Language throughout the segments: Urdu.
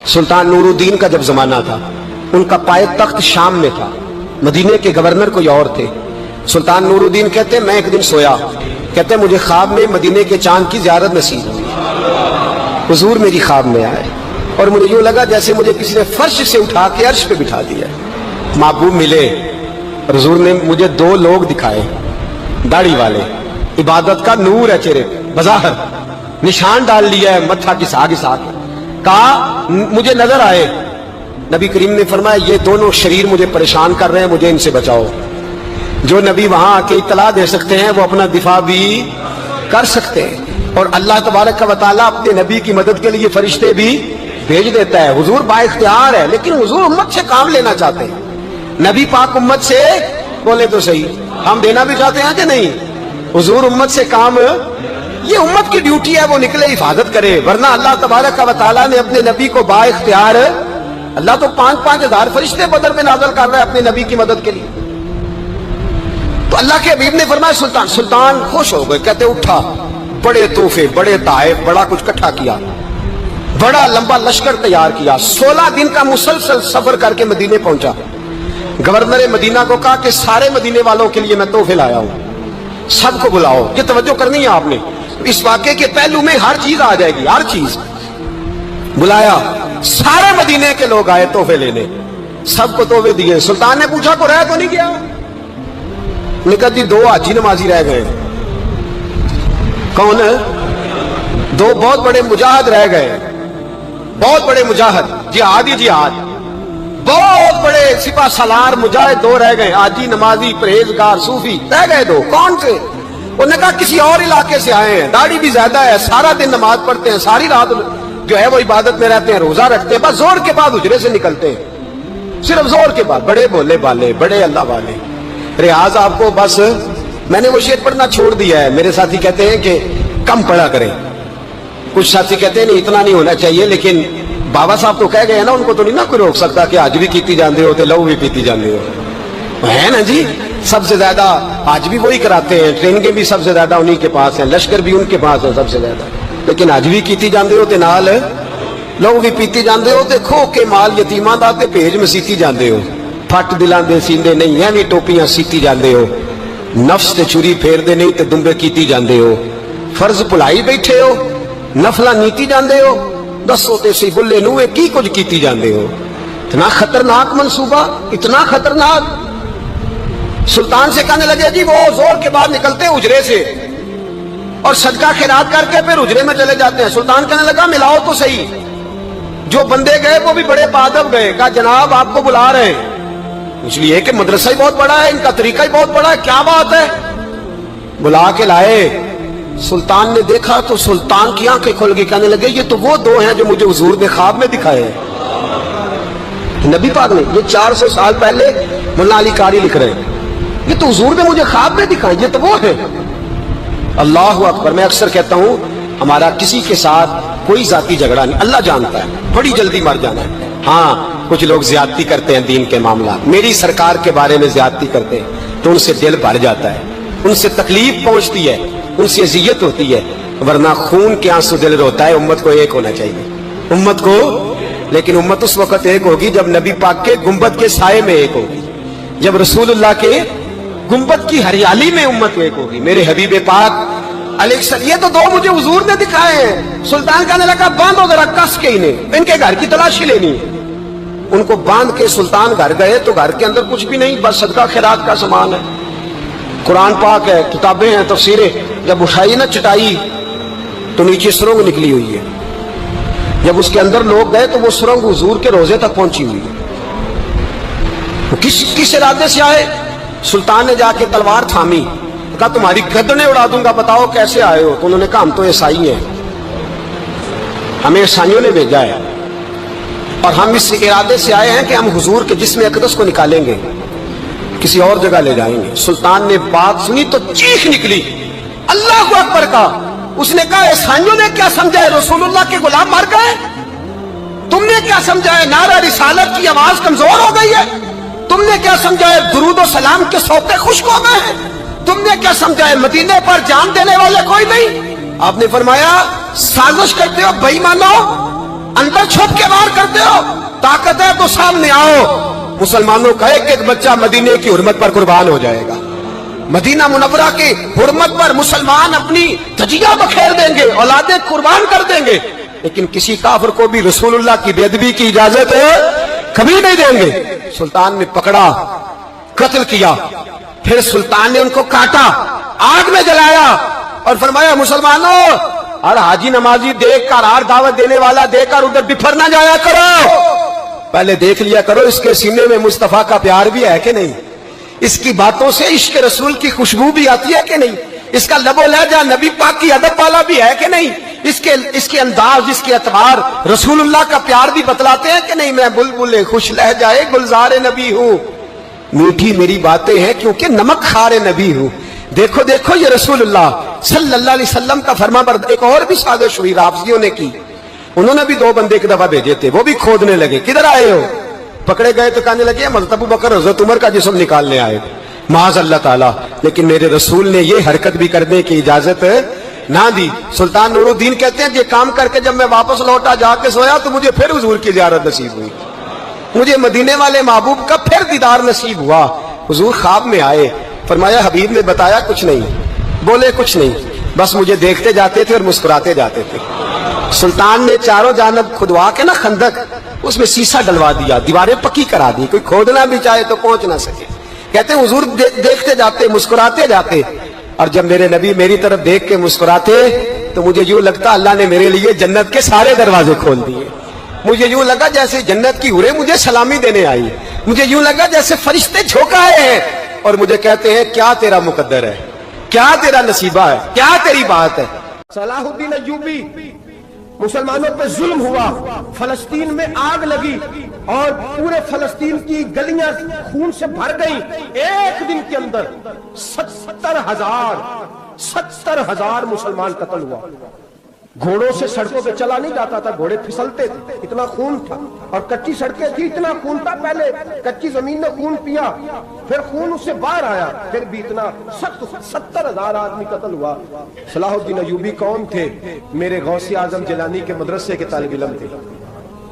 سلطان نورالدین کا جب زمانہ تھا، ان کا پائے تخت شام میں تھا، مدینے کے گورنر کوئی اور تھے۔ سلطان نورالدین کہتے ہیں میں ایک دن سویا، کہتے ہیں مجھے خواب میں مدینے کے چاند کی زیارت نصیب ہوئی، حضور میری خواب میں آئے اور مجھے یوں لگا جیسے مجھے کسی نے فرش سے اٹھا کے عرش پہ بٹھا دیا۔ محبوب ملے، حضور نے مجھے دو لوگ دکھائے، داڑھی والے، عبادت کا نور ہے چہرے پہ، بظاہر نشان ڈال لیا ہے متھا گھسا گھسا کے، کہا مجھے نظر آئے، نبی کریم نے فرمایا یہ دونوں شریر مجھے پریشان کر رہے ہیں، مجھے ان سے بچاؤ۔ جو نبی وہاں آ کے اطلاع دے سکتے ہیں وہ اپنا دفاع بھی کر سکتے ہیں، اور اللہ تبارک و تعالیٰ اپنے نبی کی مدد کے لیے فرشتے بھی بھیج دیتا ہے۔ حضور با اختیار ہے، لیکن حضور امت سے کام لینا چاہتے ہیں۔ نبی پاک امت سے بولے تو صحیح، ہم دینا بھی چاہتے ہیں کہ نہیں؟ حضور امت سے کام، یہ امت کی ڈیوٹی ہے، وہ نکلے حفاظت کرے، ورنہ اللہ تبارک و تعالیٰ نے اپنے نبی کو با اختیار، اللہ تو 5,000 فرشتے بدر میں نازل کر رہا ہے اپنے نبی کی مدد کے لیے۔ تو اللہ کے حبیب نے فرمایا سلطان خوش ہو گئے، کہتے اٹھا، بڑے تحفے، بڑے تحائف، بڑا کچھ اکٹھا کیا، بڑا لمبا لشکر تیار کیا، 16 دن کا مسلسل سفر کر کے مدینے پہنچا۔ گورنر مدینہ کو کہا کہ سارے مدینے والوں کے لیے میں تحفے لایا ہوں، سب کو بلاؤ۔ یہ توجہ کرنی ہے آپ نے، اس واقعے کے پہلو میں ہر چیز آ جائے گی، ہر چیز۔ بلایا، سارے مدینے کے لوگ آئے تحفے لینے، سب کو تحفے دیے۔ سلطان نے پوچھا کو رہ تو نہیں گیا؟ نکل جی 2 حاجی نمازی رہ گئے۔ کون ہے؟ 2 بہت بڑے مجاہد رہ گئے، بہت بڑے مجاہد، جہاد ہی جہاد، بہت بڑے سپاہ سالار مجاہد 2 رہ گئے، حاجی نمازی پرہیزگار صوفی رہ گئے 2۔ کون سے؟ انہوں نے کہا کسی اور علاقے سے آئے ہیں، داڑھی بھی زیادہ ہے، سارا دن نماز پڑھتے ہیں، ساری رات جو ہے وہ عبادت میں رہتے ہیں، روزہ رکھتے ہیں، بس زور کے بعد حجرے سے نکلتے ہیں، صرف زور کے بعد، بڑے بولے بالے، بڑے اللہ والے۔ ریاض آپ کو بس میں نے وہ شعر پڑھنا چھوڑ دیا ہے، میرے ساتھی کہتے ہیں کہ کم پڑھا کریں، کچھ ساتھی کہتے ہیں نہیں اتنا نہیں ہونا چاہیے، لیکن بابا صاحب تو کہہ گئے ہیں نا، ان کو تو نہیں نا کوئی روک سکتا کہ آج بھی کیتی جاندے ہو تو لو بھی پیتی جاندے ہو، ہے نا جی؟ سب سے زیادہ آج بھی وہی کراتے ہیں، ٹریننگیں بھی سب سے زیادہ انہی کے پاس ہیں، لشکر بھی ان کے پاس ہے سب سے زیادہ، لیکن آج بھی کیتی جاندے ہو تے نال لوگ بھی پیتی جاندے ہو تے کھو کے مال یتیماں دا تے بھیج مسیتی جاندے ہو، پھٹ دلاں دے سیندے نہیں ہیں، ٹوپیاں سیتی جاندے ہو، نفس تے چوری پھیر دے نہیں تے دمبے کیتی جاندے ہو، فرض بھلائی بیٹھے ہو، نفلہ نیتی جاندے ہو، دسو تے سی بلے نوے کی کچھ کیتی جاندے ہو۔ اتنا خطرناک منصوبہ، اتنا خطرناک۔ سلطان سے کہنے لگے جی وہ زور کے بعد نکلتے ہیں حجرے سے اور صدقہ خیرات کر کے پھر حجرے میں چلے جاتے ہیں۔ سلطان کہنے لگا ملاؤ تو صحیح، جو بندے گئے وہ بھی بڑے بادب گئے، کہا جناب آپ کو بلا رہے ہیں، اس لیے کہ مدرسہ ہی بہت بڑا ہے، ان کا طریقہ ہی بہت بڑا ہے، کیا بات ہے؟ بلا کے لائے۔ سلطان نے دیکھا تو سلطان کی آنکھیں کھل گئی، کہنے لگے یہ تو وہ 2 ہیں جو مجھے حضور نے خواب میں دکھائے ہیں۔ نبی پاک نے یہ 400 سال پہلے مولانا علی قاری لکھ رہے ہیں، یہ تو حضور نے مجھے خواب میں دکھائے، یہ تو وہ ہے۔ اللہ اکبر۔ میں اکثر کہتا ہوں ہمارا کسی کے ساتھ کوئی ذاتی جھگڑا نہیں، اللہ جانتا ہے، بڑی جلدی مر جانا ہے۔ ہاں کچھ لوگ زیادتی کرتے ہیں دین کے معاملات، میری سرکار کے بارے میں زیادتی کرتے ہیں تو ان سے دل بھر جاتا ہے، ان سے تکلیف پہنچتی ہے، ان سے اذیت ہوتی ہے، ورنہ خون کے آنسو دل روتا ہے۔ امت کو ایک ہونا چاہیے، امت کو، لیکن امت اس وقت ایک ہوگی جب نبی پاک کے گنبد کے سائے میں ایک ہوگی، جب رسول اللہ کے گنبد کی ہریالی میں امت ایک ہوگی۔ میرے حبیب پاک علیہ السلام، یہ تو 2 مجھے حضور نے دکھائے ہیں۔ سلطان کہنے لگا باندھو ذرا کس کے انہیں، ان کے گھر کی تلاشی لینی ہے۔ ان کو باندھ کے سلطان گھر گئے تو گھر کے اندر کچھ بھی نہیں، بس صدقہ خیرات کا سامان ہے، قرآن پاک ہے، کتابیں ہیں، تفسیریں۔ جب اٹھائی نا چٹائی تو نیچے سرنگ نکلی ہوئی ہے، جب اس کے اندر لوگ گئے تو وہ سرنگ حضور کے روزے تک پہنچی ہوئی ہے۔ وہ کس ارادے سے آئے؟ سلطان نے جا کے تلوار تھامی، کہا تمہاری گردنیں اڑا دوں گا، بتاؤ کیسے آئے ہو؟ تو انہوں نے کہا ہم تو عیسائی ہیں، ہمیں عیسائیوں نے بھیجا ہے اور ہم اس ارادے سے آئے ہیں کہ ہم حضور کے جسم اقدس کو نکالیں گے، کسی اور جگہ لے جائیں گے۔ سلطان نے بات سنی تو چیخ نکلی، اللہ اکبر کا۔ اس نے کہا عیسائیوں نے کیا سمجھا ہے رسول اللہ کے غلام مر گئے؟ تم نے کیا سمجھا ہے نعرہ رسالت کی آواز کمزور ہو گئی ہے؟ تم نے کیا سمجھا ہے درود و سلام کے سوتے خشک ہو گئے ہیں؟ تم نے کیا سمجھا ہے مدینے پر جان دینے والے کوئی نہیں؟ آپ نے فرمایا سازش کرتے ہو بے ایمانو، اندر چھپ کے وار کرتے طاقت ہے تو سامنے آؤ. مسلمانوں کا ایک ایک بچہ مدینے کی حرمت پر قربان ہو جائے گا. مدینہ منورہ کی حرمت پر مسلمان اپنی تجیہ بکھیر دیں گے, اولادیں قربان کر دیں گے, لیکن کسی کافر کو بھی رسول اللہ کی بے ادبی کی اجازت کبھی نہیں دیں گے. سلطان نے پکڑا, قتل کیا, پھر سلطان نے ان کو کاٹا, آگ میں جلایا اور فرمایا مسلمانوں اور حاجی نمازی دیکھ کر, ہار دعوت دینے والا دیکھ کر ادھر بفر نہ جایا کرو, پہلے دیکھ لیا کرو اس کے سینے میں مصطفیٰ کا پیار بھی ہے کہ نہیں, اس کی باتوں سے عشق رسول کی خوشبو بھی آتی ہے کہ نہیں, اس کا لب و لہجہ نبی پاک کی ادب والا بھی ہے کہ نہیں, اس کے انداز, اس کے اعتبار رسول اللہ کا پیار بھی بتلاتے ہیں کہ نہیں. میں بلبل خوش لہجہ گلزار نبی ہوں, میٹھی میری باتیں ہیں کیونکہ نمک خار نبی ہوں. دیکھو دیکھو یہ رسول اللہ صلی اللہ علیہ وسلم کا فرما بردار. ایک اور بھی سازش ہوئی رافضیوں نے کی, انہوں نے بھی 2 بندے ایک دفعہ بھیجے تھے, وہ بھی کھودنے لگے, کدھر آئے ہو؟ پکڑے گئے تو کہنے لگے حضرت ابو بکر حضرت عمر کا جسم نکالنے آئے. معاذ اللہ تعالیٰ, لیکن میرے رسول نے یہ حرکت بھی کرنے کی اجازت نہ دی. سلطان نور الدین کہتے ہیں یہ کام کر کے جب میں واپس لوٹا جا کے سویا تو مجھے پھر حضور کی زیارت نصیب ہوئی, مجھے مدینے والے محبوب کا پھر دیدار نصیب ہوا. حضور خواب میں آئے, فرمایا حبیب نے بتایا کچھ نہیں, بولے کچھ نہیں, بس مجھے دیکھتے جاتے تھے اور مسکراتے جاتے تھے. سلطان نے چاروں جانب کھدوا کے نا خندق, اس میں سیسا ڈلوا دیا, دیواریں پکی کرا دی, کوئی کھودنا بھی چاہے تو پہنچ نہ سکے. کہتے ہیں حضور دیکھتے جاتے, مسکراتے جاتے, اور جب میرے نبی میری طرف دیکھ کے مسکراتے تو مجھے یوں لگتا اللہ نے میرے لیے جنت کے سارے دروازے کھول دیے. مجھے یوں لگا جیسے جنت کی حوریں مجھے سلامی دینے آئی, مجھے یوں لگا جیسے فرشتے جھونکائے ہیں اور مجھے کہتے ہیں کیا تیرا مقدر ہے, کیا تیرا نصیبہ ہے, کیا تیری بات ہے. صلاح الدین ایوبی, مسلمانوں پہ ظلم ہوا, فلسطین میں آگ لگی اور پورے فلسطین کی گلیاں خون سے بھر گئیں. ایک دن کے اندر 70,000 مسلمان قتل ہوا. گھوڑوں سے سڑکوں پہ چلا نہیں جاتا تھا, گھوڑے پھسلتے تھے, اتنا خون تھا, اور کچی سڑکیں تھی, اتنا خون تھا. پہلے کچی زمین نے خون پیا, پھر خون اس سے باہر آیا, پھر بھی اتنا 70,000 آدمی قتل ہوا. صلاح الدین ایوبی کون تھے؟ میرے غوث اعظم جیلانی کے مدرسے کے طالب علم تھے.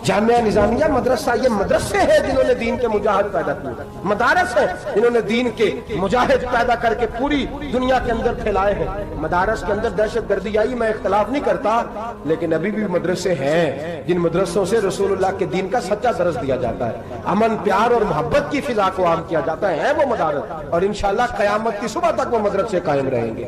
جامعہ نظامیہ مدرسہ, یہ مدرسے ہیں جنہوں نے دین کے مجاہد پیدا کیے, مدارس ہیں جنہوں نے دین کے مجاہد پیدا کر کے پوری دنیا کے اندر پھیلائے ہیں. مدارس کے اندر دہشت گردی آئی, میں اختلاف نہیں کرتا, لیکن ابھی بھی مدرسے ہیں جن مدرسوں سے رسول اللہ کے دین کا سچا درس دیا جاتا ہے, امن پیار اور محبت کی فضا کو عام کیا جاتا ہے. وہ مدارس, اور انشاءاللہ قیامت کی صبح تک وہ مدرسے قائم رہیں گے.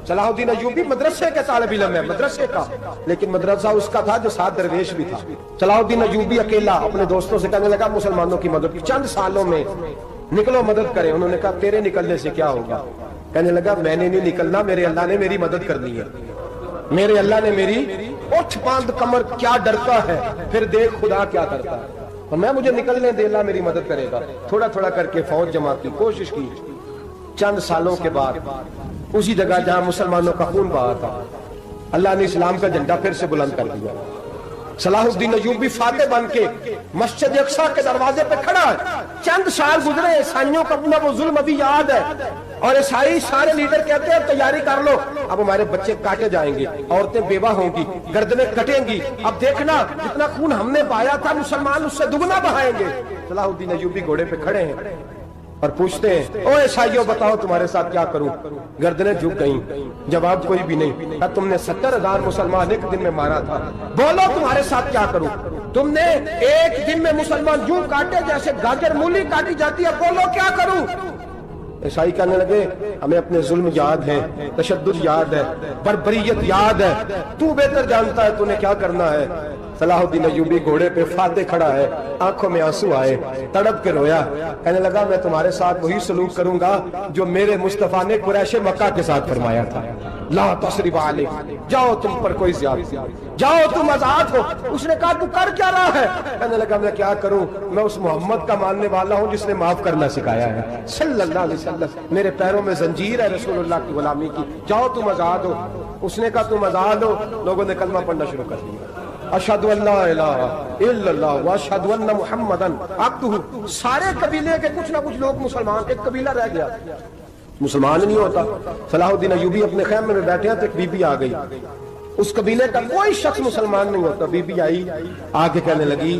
صلاح الدین ایوبی مدرسے کے طالب علم ہے, مدرسے کا, لیکن مدرسہ اس کا تھا جو ساتھ درویش بھی تھا. صلاح الدین ایوبی اکیلا اپنے دوستوں سے کہنے لگا مسلمانوں کی مدد, چند سالوں میں نکلو مدد کریں. انہوں نے کہا تیرے نکلنے سے کیا ہوگا؟ کہنے لگا میں نے نہیں نکلنا, میرے اللہ نے میری مدد کرنی ہے, میرے اللہ نے میری. اٹھ باندھ کمر, کیا ڈرتا ہے, پھر دیکھ خدا کیا کرتا ہے. اور میں مجھے نکلنے دے, اللہ میری مدد کرے گا. تھوڑا تھوڑا کر کے فوج جمع کی, کوشش کی. چند سالوں کے بعد اسی جگہ جہاں مسلمانوں کا خون بہا تھا, اللہ نے اسلام کا جھنڈا پھر سے بلند کر دیا. صلاح الدین ایوبی فاتح بن کے مسجد اقصی کے دروازے پہ کھڑا ہے. چند سال گزرے, عیسائیوں کا اپنا وہ ظلم ابھی یاد ہے, اور عیسائی سارے لیڈر کہتے ہیں تیاری کر لو, اب ہمارے بچے کاٹے جائیں گے, عورتیں بیوہ ہوں گی, گردنیں کٹیں گی, اب دیکھنا جتنا خون ہم نے بہایا تھا مسلمان اس سے دگنا بہائیں گے. صلاح الدین ایوبی گھوڑے پہ کھڑے ہیں اور پوچھتے ہیں او عیسائیوں بتاؤ تمہارے ساتھ کیا کروں؟ گردنیں جھک گئیں, جواب کوئی بھی نہیں. تم نے 70,000 مسلمان ایک دن میں مارا تھا, بولو تمہارے ساتھ کیا کروں؟ تم نے ایک دن میں مسلمان یوں کاٹے جیسے گاجر مولی کاٹی جاتی ہے, بولو کیا کروں؟ عیسائی کہنے لگے ہمیں اپنے ظلم یاد ہے, تشدد یاد ہے, بربریت یاد ہے, تو بہتر جانتا ہے تو نے کیا کرنا ہے. صلاح الدین ایوبی گھوڑے پہ فاتح کھڑا ہے, آنکھوں میں آنسو آئے, تڑپ کے رویا, کہنے لگا میں تمہارے ساتھ وہی سلوک کروں گا جو میرے مصطفیٰ نے قریش مکہ کے ساتھ فرمایا تھا. لا تثریب علیکم, جاؤ تم پر کوئی زیادتی, جاؤ تم آزاد ہو. اس نے کہا تو کر کیا رہا ہے؟ کہنے لگا میں کیا کروں, میں اس محمد کا ماننے والا ہوں جس نے معاف کرنا سکھایا ہے صلی اللہ علیہ وسلم. میرے پیروں میں زنجیر ہے رسول اللہ کی غلامی کی, جاؤ تم آزاد ہو. اس نے کہا تم آزاد ہو. لوگوں نے کلمہ پڑھنا شروع کر دیا, اشہدو ان لا الہ الا اللہ واشہدو ان محمدًا عبدہ. سارے قبیلے کے کچھ نہ کچھ لوگ مسلمان, ایک قبیلہ رہ گیا مسلمان نہیں ہوتا. صلاح الدین ایوبی اپنے خیمے میں بیٹھے ہیں تو ایک بی بی آ گئی, اس قبیلے کا کوئی شخص مسلمان نہیں ہوتا. بی بی آئی, آگے کہنے لگی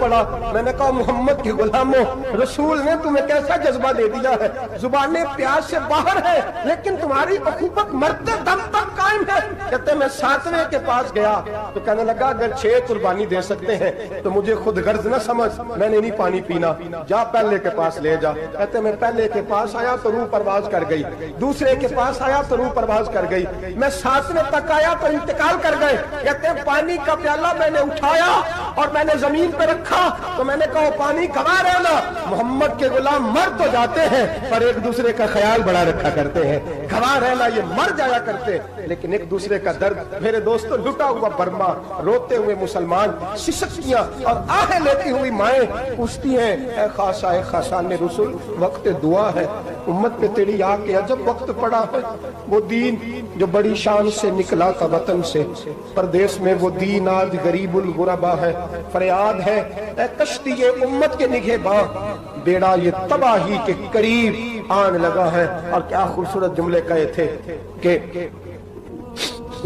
پڑا. میں نے کہا محمد کے غلاموں, رسول نے تمہیں کیسا جذبہ دے دیا ہے, زبانیں پیاس سے باہر ہے لیکن تمہاری اخوت مرتے دم تک قائم ہے. کہتے میں 7ویں کے پاس گیا تو کہنے لگا اگر 6 قربانی دے سکتے ہیں تو مجھے خود غرض نہ سمجھ, میں نے نہیں پانی پینا, جا پہلے کے پاس لے جا. کہتے میں پہلے کے پاس آیا تو روح پرواز کر گئی, دوسرے کے پاس آیا تو روح پرواز کر گئی, میں 7ویں تک آیا تو انتقال کر گئے. کہتے ہیں پانی کا پیالہ میں نے اٹھایا اور میں نے زمین پہ رکھا تو میں نے کہا پانی گوا رہنا, محمد کے غلام مر تو جاتے ہیں پر ایک دوسرے کا خیال بڑا رکھا کرتے ہیں. گوا رہنا, یہ مر جایا کرتے لیکن ایک دوسرے کا درد. میرے دوستوں, لٹا ہوا برما, روتے ہوئے مسلمان, سسکیاں اور آہیں لیتی ہوئی مائیں پوچھتی ہیں اے خاصا اے خاصان رسول, وقت دعا ہے, امت پہ تیری آ کے عجب وقت پڑا ہے. وہ دین جو بڑی شان سے نکلا تھا وطن سے, پردیس میں وہ دین آج غریب الغربا ہے. فریاد ہے اے کشتی امت کے نگہباں, بیڑا یہ تباہی کے قریب آن لگا ہے. اور کیا خوبصورت جملے کہے تھے کہ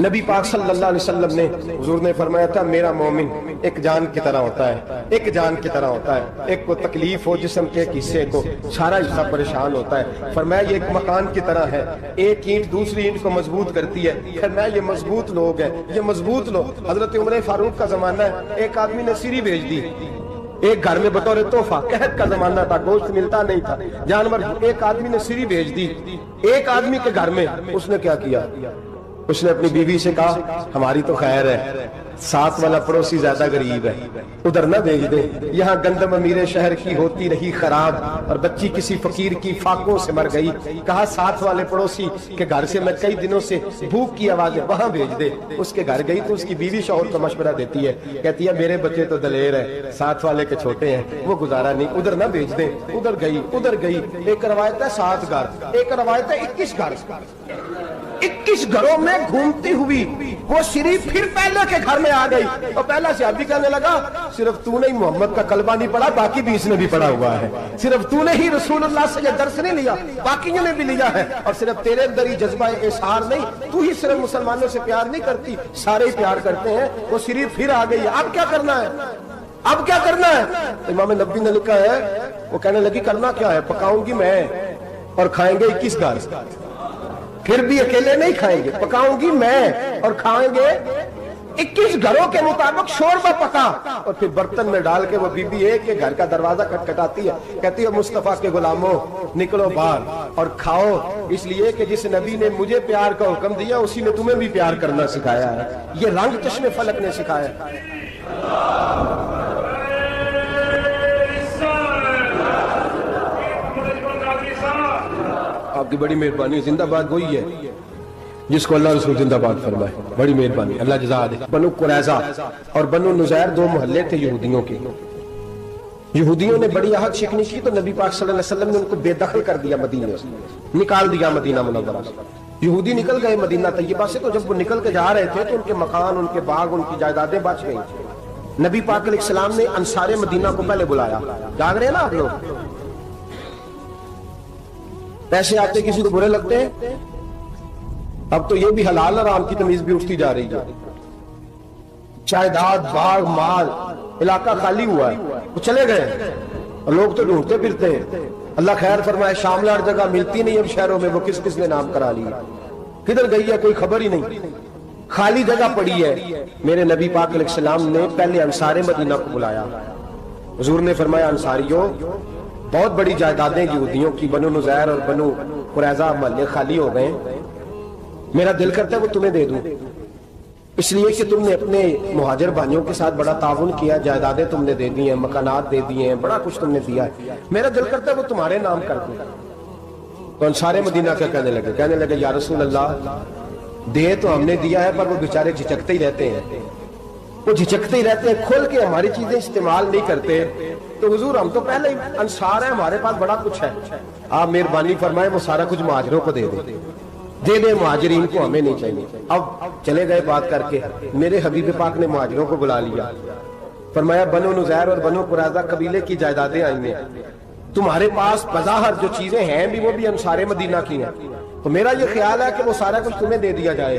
نبی پاک صلی اللہ علیہ وسلم نے, حضور نے فرمایا تھا میرا مومن ایک جان کی طرح ہوتا ہے, ایک جان کی طرح ہوتا ہے. ایک کو تکلیف ہو جسم کے ایک حصے کو, سارا حصہ پریشان ہوتا ہے. فرمایا یہ ایک مکان کی طرح ہے, ایک اینٹ دوسری اینٹ کو مضبوط کرتی ہے. فرمایا یہ مضبوط لوگ ہیں, یہ مضبوط لوگ. حضرت عمر فاروق کا زمانہ ہے, ایک آدمی نے سیری بھیج دی ایک گھر میں بطور تحفہ, قحط کا زمانہ تھا, گوشت ملتا نہیں تھا, جانور. ایک آدمی نے سیری بھیج دی ایک آدمی کے گھر میں. اس نے کیا کیا, اس نے اپنی بیوی سے کہا ہماری تو خیر ہے, ساتھ والا پڑوسی زیادہ غریب ہے, ادھر نہ بھیج دے. یہاں گندم امیر شہر کی ہوتی رہی خراب اور بچی کسی فقیر کی فاقوں سے مر گئی. کہا ساتھ والے پڑوسی کے گھر سے میں کئی دنوں سے بھوک کی آوازیں, وہاں بھیج دے. اس کے گھر گئی تو اس کی بیوی شوہر کو مشورہ دیتی ہے, کہتی ہے میرے بچے تو دلیر ہے, ساتھ والے کے چھوٹے ہیں, وہ گزارا نہیں, ادھر نہ بھیج دے. ادھر گئی. ایک روایت ہے 7 گھر, ایک روایت ہے 21 گھر. 21 گھروں میں گھومتی ہوئی وہ شریف پھر پہلے کے گھر میں آ گئی. اور پہلا صحابی کہنے لگا صرف تو نے ہی محمد کا کلمہ نہیں پڑھا, باقی بھی اس نے بھی پڑھا ہوا ہے. صرف تو نے ہی رسول اللہ سے یہ درس نہیں لیا, باقیوں نے بھی لیا ہے. اور صرف تیرے اندر ہی جذبہ اظہار نہیں, تو ہی صرف مسلمانوں سے پیار نہیں کرتی, سارے ہی پیار کرتے ہیں. وہ شریف پھر آ گئی. اب کیا کرنا ہے, اب کیا کرنا ہے؟ امام نبوی نے لکھا ہے, وہ کہنے لگی کرنا کیا ہے, پکاؤں گی میں اور کھائیں گے 21 گھر. پھر بھی اکیلے نہیں کھائیں گے, پکاؤں گی میں اور کھائیں گے 21 گھروں کے مطابق شوربہ پکا. اور پھر برتن میں ڈال کے وہ بی بی ایک کے گھر کا دروازہ کھٹکھٹاتی ہے, کہتی ہے مصطفیٰ کے غلاموں نکلو باہر اور کھاؤ, اس لیے کہ جس نبی نے مجھے پیار کا حکم دیا اسی نے تمہیں بھی پیار کرنا سکھایا ہے. یہ رنگ چشم فلک نے سکھایا ہے. آپ کی بڑی مہربانی, زندہ باد وہی ہے جس کو اللہ رسول زندہ باد فرمائے. بڑی مہربانی, اللہ جزا دے. بنو قریظہ اور بنو نزیر 2 محلے تھے یہودیوں کے. یہودیوں نے بڑی عہد شکنی کی تو نبی پاک صلی اللہ علیہ وسلم نے ان کو بے دخل کر دیا, مدینے سے نکال دیا, مدینہ منورہ سے. یہودی نکل گئے مدینہ طیبہ سے, تو جب وہ نکل کے جا رہے تھے تو ان کے مکان, ان کے باغ, ان کی جائیدادیں بچ گئی. نبی پاک علیہ السلام نے انصار مدینہ کو پہلے بلایا. جاگ رہے ہیں نا آپ لوگ, پیسے آتے کسی کو برے لگتے ہیں. اب تو یہ بھی حلال حرام کی تمیز بھی اٹھتی جا رہی ہے. جائیداد, باغ, مال, علاقہ خالی ہوا ہے, وہ چلے گئے اور لوگ تو ڈھونڈتے پھرتے ہیں. اللہ خیر فرمائے, شاملہ ہر جگہ ملتی نہیں اب شہروں میں, وہ کس کس نے نام کرا لیا, کدھر گئی ہے کوئی خبر ہی نہیں, خالی جگہ پڑی ہے. میرے نبی پاک علیہ السلام نے پہلے انصار مدینہ کو بلایا. حضور نے فرمایا انصاریوں, بہت بڑی جائیدادیں یہودیوں کی, بنو نزیر اور بنو قریظہ محلے خالی ہو گئے, میرا دل کرتا ہے وہ تمہیں دے دوں, اس لیے کہ تم نے اپنے مہاجر بھائیوں کے ساتھ بڑا تعاون کیا, جائیدادیں تم نے دے دی ہیں, مکانات دے دیے ہیں, بڑا کچھ تم نے دیا ہے, میرا دل کرتا ہے وہ تمہارے نام کر دوں. تو انصار مدینہ کیا کہنے لگے یا رسول اللہ, دے تو ہم نے دیا ہے پر وہ بیچارے جھجکتے ہی رہتے ہیں, وہ جھجکتے ہی رہتے ہیں, کھول کے ہماری چیزیں استعمال نہیں کرتے. تو حضور ہم تو پہلے ہی انصار ہیں, ہمارے پاس بڑا کچھ ہے, آپ مہربانی فرمائیں وہ سارا کچھ مہاجروں کو دے دے, مہاجرین کو ہمیں نہیں چاہیے. اب چلے گئے بات کر کے, میرے حبیب پاک نے مہاجروں کو بلا لیا. فرمایا بنو نزیر اور بنو قریظہ قبیلے کی جائیدادیں آئی ہیں, تمہارے پاس بظاہر جو چیزیں ہیں بھی وہ بھی انصار مدینہ کی ہیں, تو میرا یہ خیال ہے کہ وہ سارا کچھ تمہیں دے دیا جائے.